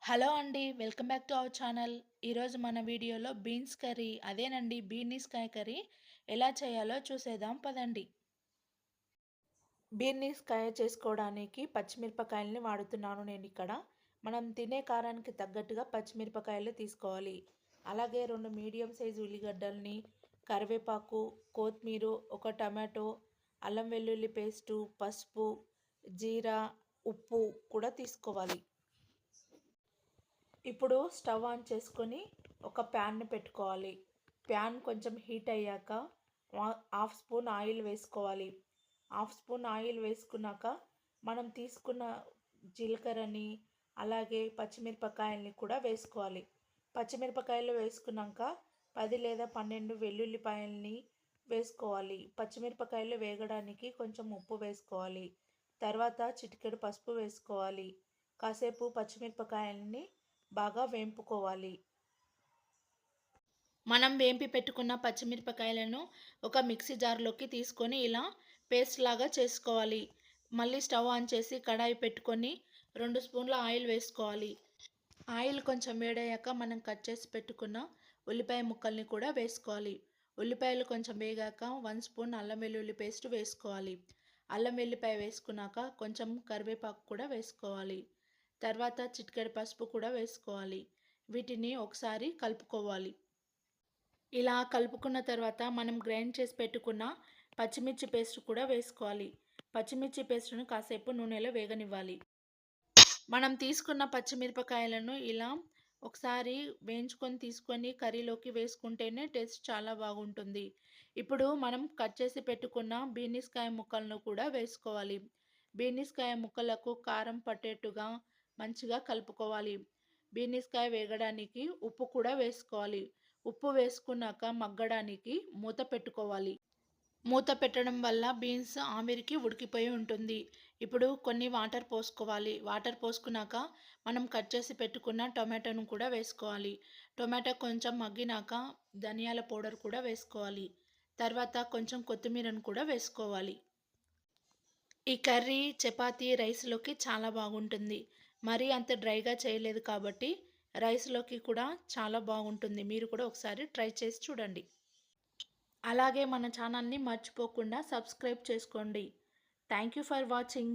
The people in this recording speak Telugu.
హలో అండి. Welcome back to our channel. ఈరోజు మన వీడియోలో బీన్స్ కర్రీ అదేనండి బీనీస్‌కాయ కర్రీ ఎలా చేయాలో చూసేద్దాం పదండి. బీనీస్‌కాయ చేసుకోవడానికి పచ్చిమిరపకాయలని వాడుతున్నాను నేనిక్కడ. మనం తినే కారానికి తగ్గట్టుగా పచ్చిమిరపకాయలు తీసుకోవాలి. అలాగే 2 మీడియం సైజు ఉల్లిగడ్డల్ని, కరివేపాకు, కొత్తిమీర, ఒక టమాటో, అల్లం వెల్లుల్లి పేస్టు, పసుపు, జీరా, ఉప్పు కూడా తీసుకోవాలి. ఇప్పుడు స్టవ్ ఆన్ చేసుకొని ఒక ప్యాన్‌ని పెట్టుకోవాలి. ప్యాన్ కొంచెం హీట్ అయ్యాక హాఫ్ స్పూన్ ఆయిల్ వేసుకోవాలి. హాఫ్ స్పూన్ ఆయిల్ వేసుకున్నాక మనం తీసుకున్న జీలకర్రని అలాగే పచ్చిమిరపకాయల్ని కూడా వేసుకోవాలి. పచ్చిమిరపకాయలు వేసుకున్నాక 10 లేదా 12 వెల్లుల్లిపాయల్ని వేసుకోవాలి. పచ్చిమిరపకాయలు వేగడానికి కొంచెం ఉప్పు వేసుకోవాలి. తర్వాత చిటికెడు పసుపు వేసుకోవాలి. కాసేపు పచ్చిమిరపకాయల్ని బాగా వేంపుకోవాలి. మనం వేంపి పెట్టుకున్న పచ్చిమిరపకాయలను ఒక మిక్సీ జార్లోకి తీసుకొని ఇలా పేస్ట్ లాగా చేసుకోవాలి. మళ్ళీ స్టవ్ ఆన్ చేసి కడాయి పెట్టుకొని 2 స్పూన్ల ఆయిల్ వేసుకోవాలి. ఆయిల్ కొంచెం వేడయ్యాక మనం కట్ చేసి పెట్టుకున్న ఉల్లిపాయ ముక్కల్ని కూడా వేసుకోవాలి. ఉల్లిపాయలు కొంచెం వేగాక 1 స్పూన్ అల్లం వెల్లుల్లి పేస్ట్ వేసుకోవాలి. అల్లం వెల్లిపాయ వేసుకున్నాక కొంచెం కరివేపాకు కూడా వేసుకోవాలి. తర్వాత చిటికెడు పసుపు కూడా వేసుకోవాలి. వీటిని ఒకసారి కలుపుకోవాలి. ఇలా కలుపుకున్న తర్వాత మనం గ్రైండ్ చేసి పెట్టుకున్న పచ్చిమిర్చి పేస్ట్ కూడా వేసుకోవాలి. పచ్చిమిర్చి పేస్ట్‌ను కాసేపు నూనెలో వేగనివ్వాలి. మనం తీసుకున్న పచ్చిమిరపకాయలను ఇలా ఒకసారి వేయించుకొని తీసుకొని కర్రీలోకి వేసుకుంటేనే టేస్ట్ చాలా బాగుంటుంది. ఇప్పుడు మనం కట్ చేసి పెట్టుకున్న బీనీస్‌కాయ ముక్కలను కూడా వేసుకోవాలి. బీనీస్‌కాయ ముక్కలకు కారం పట్టేట్టుగా మంచిగా కలుపుకోవాలి. బీనీస్‌కాయ వేగడానికి ఉప్పు కూడా వేసుకోవాలి. ఉప్పు వేసుకున్నాక మగ్గడానికి మూత పెట్టుకోవాలి. మూత పెట్టడం వల్ల బీన్స్ ఆవిరికి ఉడికిపోయి ఉంటుంది. ఇప్పుడు కొన్ని వాటర్ పోసుకోవాలి. వాటర్ పోసుకున్నాక మనం కట్ చేసి పెట్టుకున్న టొమాటోను కూడా వేసుకోవాలి. టొమాటో కొంచెం మగ్గినాక ధనియాల పౌడర్ కూడా వేసుకోవాలి. తర్వాత కొంచెం కొత్తిమీరను కూడా వేసుకోవాలి. ఈ కర్రీ చపాతీ, రైస్‌లోకి చాలా బాగుంటుంది. మరీ అంత డ్రైగా చేయలేదు కాబట్టి రైస్‌లోకి కూడా చాలా బాగుంటుంది. మీరు కూడా ఒకసారి ట్రై చేసి చూడండి. అలాగే మన ఛానల్‌ని మర్చిపోకుండా సబ్స్క్రైబ్ చేసుకోండి. Thank you for watching.